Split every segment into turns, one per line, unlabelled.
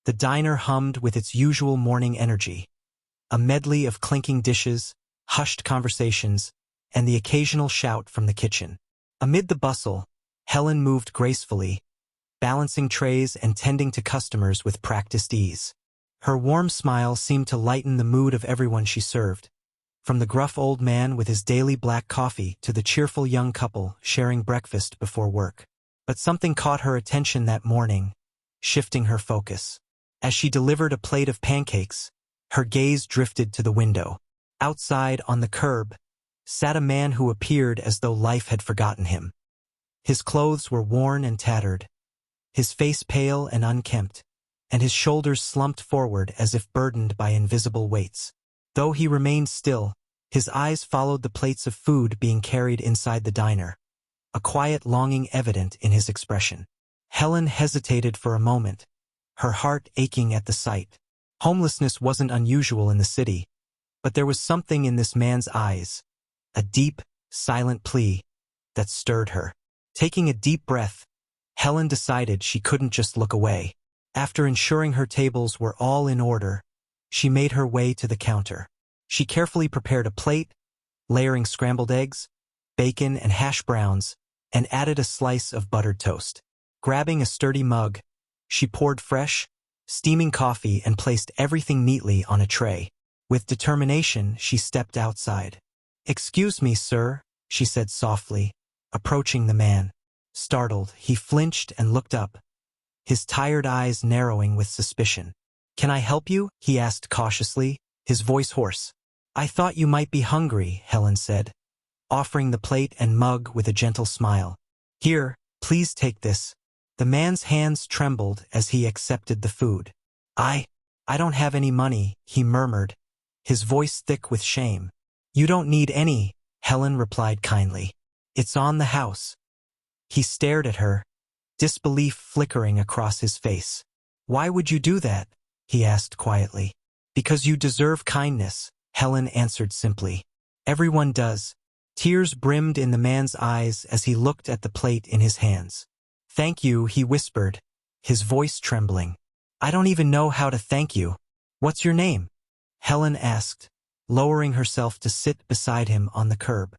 The diner hummed with its usual morning energy, a medley of clinking dishes, hushed conversations, and the occasional shout from the kitchen. Amid the bustle, Helen moved gracefully, balancing trays and tending to customers with practiced ease. Her warm smile seemed to lighten the mood of everyone she served, from the gruff old man with his daily black coffee to the cheerful young couple sharing breakfast before work. But something caught her attention that morning, shifting her focus. As she delivered a plate of pancakes, her gaze drifted to the window. Outside, on the curb, sat a man who appeared as though life had forgotten him. His clothes were worn and tattered, his face pale and unkempt, and his shoulders slumped forward as if burdened by invisible weights. Though he remained still, his eyes followed the plates of food being carried inside the diner, a quiet longing evident in his expression. Helen hesitated for a moment, her heart aching at the sight. Homelessness wasn't unusual in the city, but there was something in this man's eyes, a deep, silent plea, that stirred her. Taking a deep breath, Helen decided she couldn't just look away. After ensuring her tables were all in order, she made her way to the counter. She carefully prepared a plate, layering scrambled eggs, bacon, and hash browns, and added a slice of buttered toast. Grabbing a sturdy mug, she poured fresh, steaming coffee and placed everything neatly on a tray. With determination, she stepped outside. "Excuse me, sir," she said softly, approaching the man. Startled, he flinched and looked up, his tired eyes narrowing with suspicion. "Can I help you?" he asked cautiously, his voice hoarse. "I thought you might be hungry," Helen said, offering the plate and mug with a gentle smile. "Here, please take this." The man's hands trembled as he accepted the food. I don't have any money," he murmured, his voice thick with shame. "You don't need any," Helen replied kindly. "It's on the house." He stared at her, disbelief flickering across his face. "Why would you do that?" he asked quietly. "Because you deserve kindness," Helen answered simply. "Everyone does." Tears brimmed in the man's eyes as he looked at the plate in his hands. "Thank you," he whispered, his voice trembling. "I don't even know how to thank you." "What's your name?" Helen asked, lowering herself to sit beside him on the curb.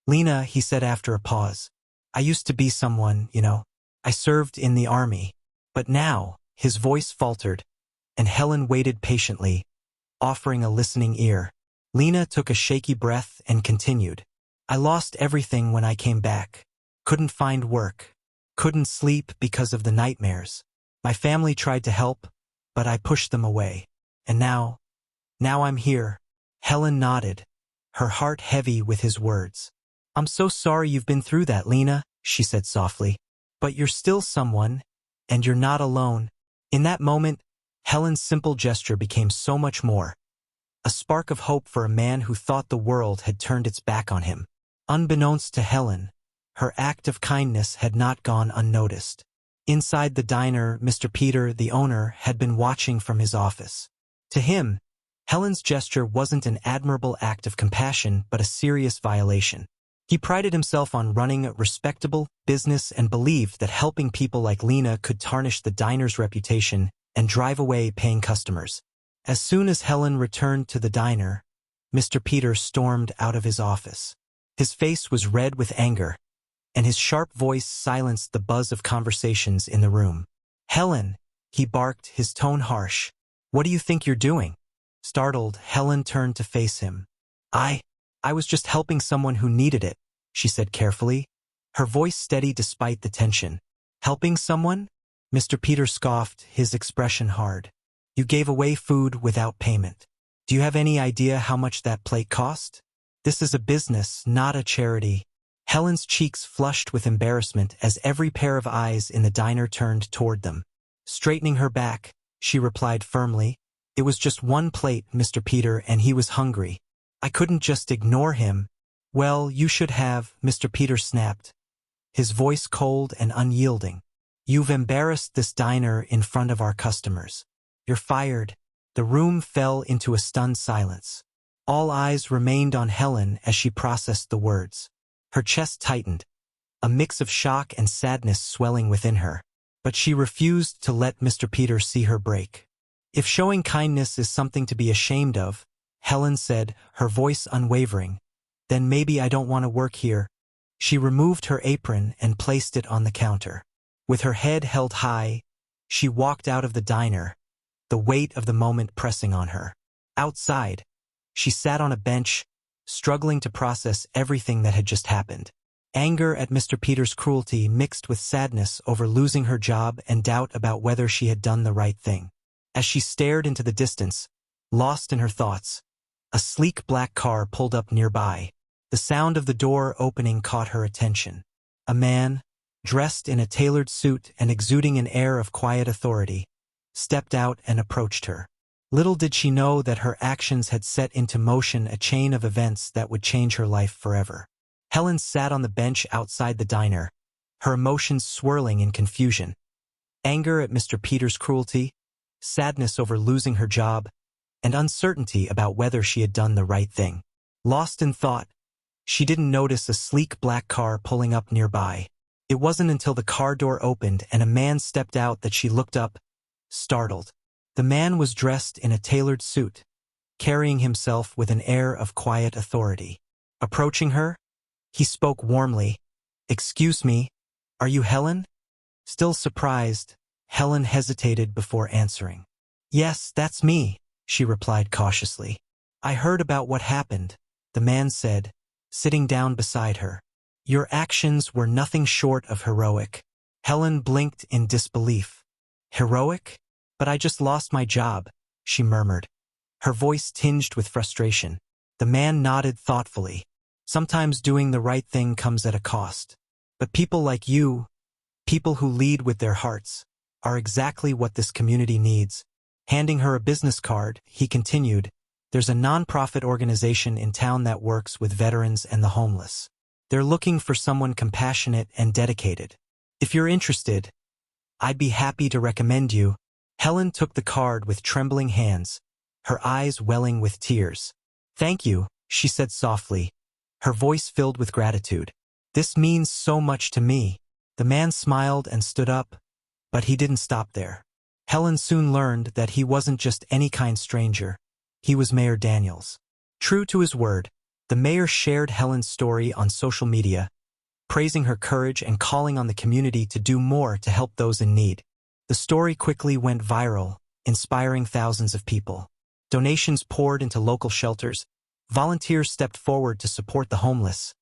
"Lena," he said after a pause. "I used to be someone, you know. I served in the army. But now," his voice faltered, and Helen waited patiently, offering a listening ear. Lena took a shaky breath and continued. "I lost everything when I came back. Couldn't find work. Couldn't sleep because of the nightmares. My family tried to help, but I pushed them away. And now I'm here." Helen nodded, her heart heavy with his words. "I'm so sorry you've been through that, Lena," she said softly. "But you're still someone, and you're not alone." In that moment, Helen's simple gesture became so much more. A spark of hope for a man who thought the world had turned its back on him. Unbeknownst to Helen, her act of kindness had not gone unnoticed. Inside the diner, Mr. Peter, the owner, had been watching from his office. To him, Helen's gesture wasn't an admirable act of compassion but a serious violation. He prided himself on running a respectable business and believed that helping people like Lena could tarnish the diner's reputation and drive away paying customers. As soon as Helen returned to the diner, Mr. Peter stormed out of his office. His face was red with anger, and his sharp voice silenced the buzz of conversations in the room. "Helen," he barked, his tone harsh. "What do you think you're doing?" Startled, Helen turned to face him. I was just helping someone who needed it," she said carefully, her voice steady despite the tension. "Helping someone?" Mr. Peter scoffed, his expression hard. "You gave away food without payment. Do you have any idea how much that plate cost? This is a business, not a charity." Helen's cheeks flushed with embarrassment as every pair of eyes in the diner turned toward them. Straightening her back, she replied firmly, "It was just one plate, Mr. Peter, and he was hungry. I couldn't just ignore him." "Well, you should have," Mr. Peter snapped, his voice cold and unyielding. "You've embarrassed this diner in front of our customers. You're fired." The room fell into a stunned silence. All eyes remained on Helen as she processed the words. Her chest tightened, a mix of shock and sadness swelling within her. But she refused to let Mr. Peter see her break. If showing kindness is something to be ashamed of, Helen said, her voice unwavering, then maybe I don't want to work here. She removed her apron and placed it on the counter. With her head held high, she walked out of the diner, the weight of the moment pressing on her. Outside, she sat on a bench, struggling to process everything that had just happened. Anger at Mr. Peter's cruelty mixed with sadness over losing her job and doubt about whether she had done the right thing. As she stared into the distance, lost in her thoughts, a sleek black car pulled up nearby. The sound of the door opening caught her attention. A man, dressed in a tailored suit and exuding an air of quiet authority, stepped out and approached her. Little did she know that her actions had set into motion a chain of events that would change her life forever. Helen sat on the bench outside the diner, her emotions swirling in confusion. Anger at Mr. Peter's cruelty, sadness over losing her job, and uncertainty about whether she had done the right thing. Lost in thought, she didn't notice a sleek black car pulling up nearby. It wasn't until the car door opened and a man stepped out that she looked up, startled. The man was dressed in a tailored suit, carrying himself with an air of quiet authority. Approaching her, he spoke warmly. "Excuse me, are you Helen?" Still surprised, Helen hesitated before answering. "Yes, that's me," she replied cautiously. "I heard about what happened," the man said, sitting down beside her. "Your actions were nothing short of heroic." Helen blinked in disbelief. "Heroic? But I just lost my job," she murmured, her voice tinged with frustration. The man nodded thoughtfully. "Sometimes doing the right thing comes at a cost. But people like you, people who lead with their hearts, are exactly what this community needs." Handing her a business card, he continued, "There's a nonprofit organization in town that works with veterans and the homeless. They're looking for someone compassionate and dedicated. If you're interested, I'd be happy to recommend you." Helen took the card with trembling hands, her eyes welling with tears. "Thank you," she said softly, her voice filled with gratitude. "This means so much to me." The man smiled and stood up, but he didn't stop there. Helen soon learned that he wasn't just any kind stranger. He was Mayor Daniels. True to his word, the mayor shared Helen's story on social media, praising her courage and calling on the community to do more to help those in need. The story quickly went viral, inspiring thousands of people. Donations poured into local shelters, volunteers stepped forward to support the homeless,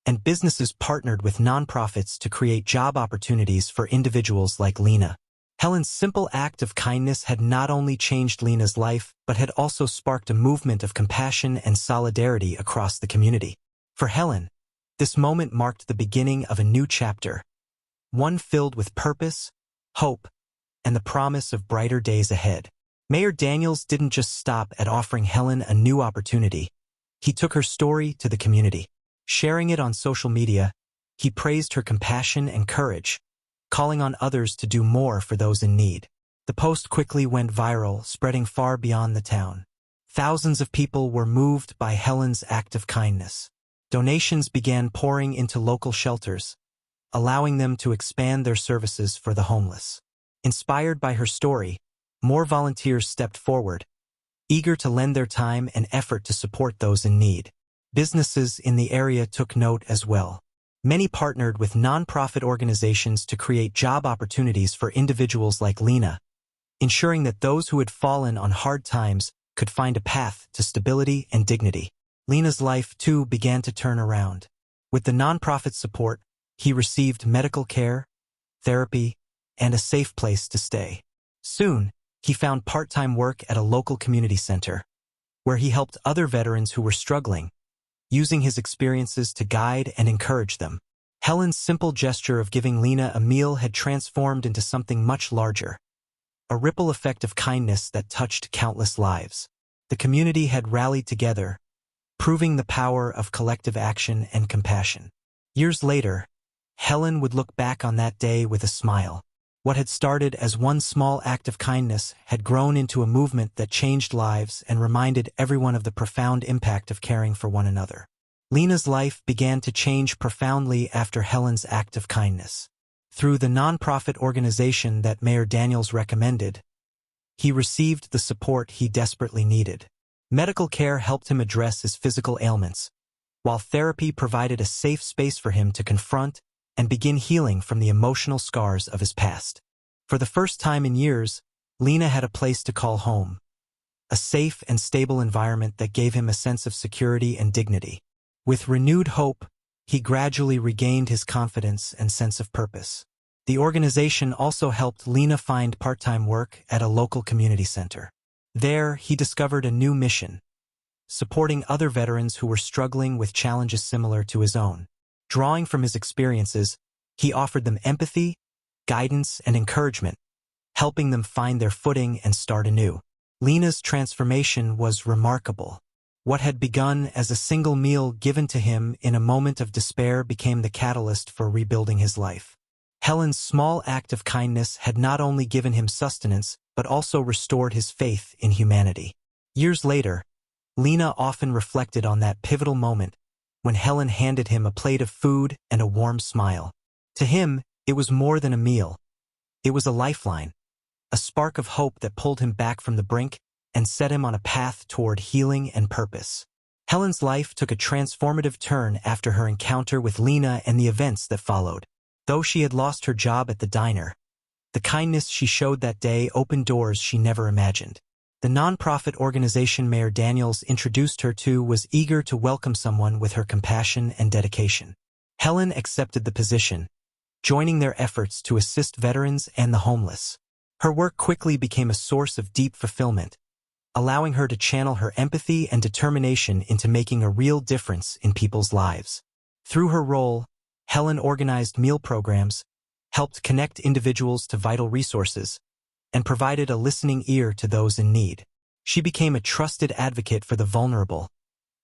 and businesses partnered with nonprofits to create job opportunities for individuals like Lena. Helen's simple act of kindness had not only changed Lena's life, but had also sparked a movement of compassion and solidarity across the community. For Helen, this moment marked the beginning of a new chapter, one filled with purpose, hope, and the promise of brighter days ahead. Mayor Daniels didn't just stop at offering Helen a new opportunity. He took her story to the community. Sharing it on social media, he praised her compassion and courage, calling on others to do more for those in need. The post quickly went viral, spreading far beyond the town. Thousands of people were moved by Helen's act of kindness. Donations began pouring into local shelters, allowing them to expand their services for the homeless. Inspired by her story, more volunteers stepped forward, eager to lend their time and effort to support those in need. Businesses in the area took note as well. Many partnered with nonprofit organizations to create job opportunities for individuals like Lena, ensuring that those who had fallen on hard times could find a path to stability and dignity. Lena's life, too, began to turn around. With the nonprofit support, he received medical care, therapy, and a safe place to stay. Soon, he found part-time work at a local community center, where he helped other veterans who were struggling, using his experiences to guide and encourage them. Helen's simple gesture of giving Lena a meal had transformed into something much larger, a ripple effect of kindness that touched countless lives. The community had rallied together, proving the power of collective action and compassion. Years later, Helen would look back on that day with a smile. What had started as one small act of kindness had grown into a movement that changed lives and reminded everyone of the profound impact of caring for one another. Lena's life began to change profoundly after Helen's act of kindness. Through the nonprofit organization that Mayor Daniels recommended, he received the support he desperately needed. Medical care helped him address his physical ailments, while therapy provided a safe space for him to confront and begin healing from the emotional scars of his past. For the first time in years, Lena had a place to call home, a safe and stable environment that gave him a sense of security and dignity. With renewed hope, he gradually regained his confidence and sense of purpose. The organization also helped Lena find part-time work at a local community center. There, he discovered a new mission, supporting other veterans who were struggling with challenges similar to his own. Drawing from his experiences, he offered them empathy, guidance, and encouragement, helping them find their footing and start anew. Lena's transformation was remarkable. What had begun as a single meal given to him in a moment of despair became the catalyst for rebuilding his life. Helen's small act of kindness had not only given him sustenance, but also restored his faith in humanity. Years later, Lena often reflected on that pivotal moment when Helen handed him a plate of food and a warm smile. To him, it was more than a meal. It was a lifeline, a spark of hope that pulled him back from the brink and set him on a path toward healing and purpose. Helen's life took a transformative turn after her encounter with Lena and the events that followed. Though she had lost her job at the diner, the kindness she showed that day opened doors she never imagined. The nonprofit organization Mayor Daniels introduced her to was eager to welcome someone with her compassion and dedication. Helen accepted the position, joining their efforts to assist veterans and the homeless. Her work quickly became a source of deep fulfillment, allowing her to channel her empathy and determination into making a real difference in people's lives. Through her role, Helen organized meal programs, helped connect individuals to vital resources, and provided a listening ear to those in need. She became a trusted advocate for the vulnerable,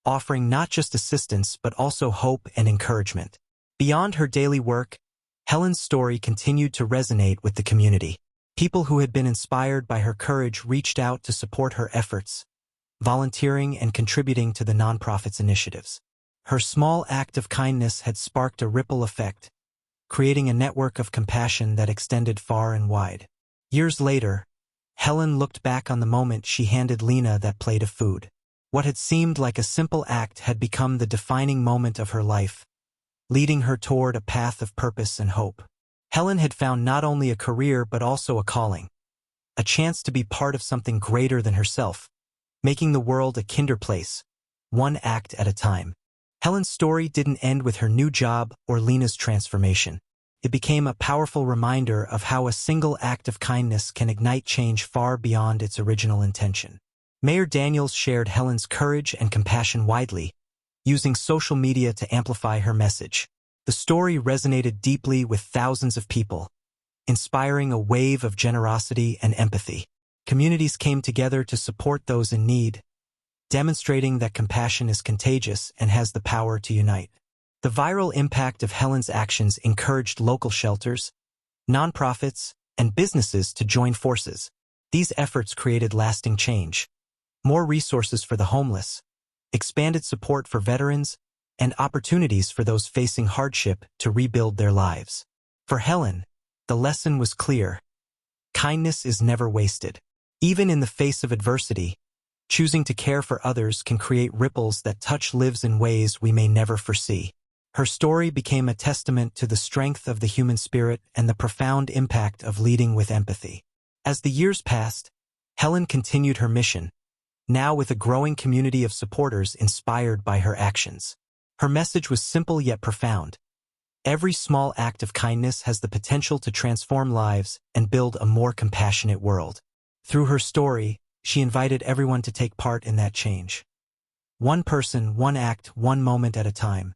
offering not just assistance but also hope and encouragement. Beyond her daily work, Helen's story continued to resonate with the community. People who had been inspired by her courage reached out to support her efforts, volunteering and contributing to the nonprofit's initiatives. Her small act of kindness had sparked a ripple effect, creating a network of compassion that extended far and wide. Years later, Helen looked back on the moment she handed Lena that plate of food. What had seemed like a simple act had become the defining moment of her life, leading her toward a path of purpose and hope. Helen had found not only a career but also a calling, a chance to be part of something greater than herself, making the world a kinder place, one act at a time. Helen's story didn't end with her new job or Lena's transformation. It became a powerful reminder of how a single act of kindness can ignite change far beyond its original intention. Mayor Daniels shared Helen's courage and compassion widely, using social media to amplify her message. The story resonated deeply with thousands of people, inspiring a wave of generosity and empathy. Communities came together to support those in need, demonstrating that compassion is contagious and has the power to unite. The viral impact of Helen's actions encouraged local shelters, nonprofits, and businesses to join forces. These efforts created lasting change, more resources for the homeless, expanded support for veterans, and opportunities for those facing hardship to rebuild their lives. For Helen, the lesson was clear. Kindness is never wasted. Even in the face of adversity, choosing to care for others can create ripples that touch lives in ways we may never foresee. Her story became a testament to the strength of the human spirit and the profound impact of leading with empathy. As the years passed, Helen continued her mission, now with a growing community of supporters inspired by her actions. Her message was simple yet profound. Every small act of kindness has the potential to transform lives and build a more compassionate world. Through her story, she invited everyone to take part in that change. One person, one act, one moment at a time.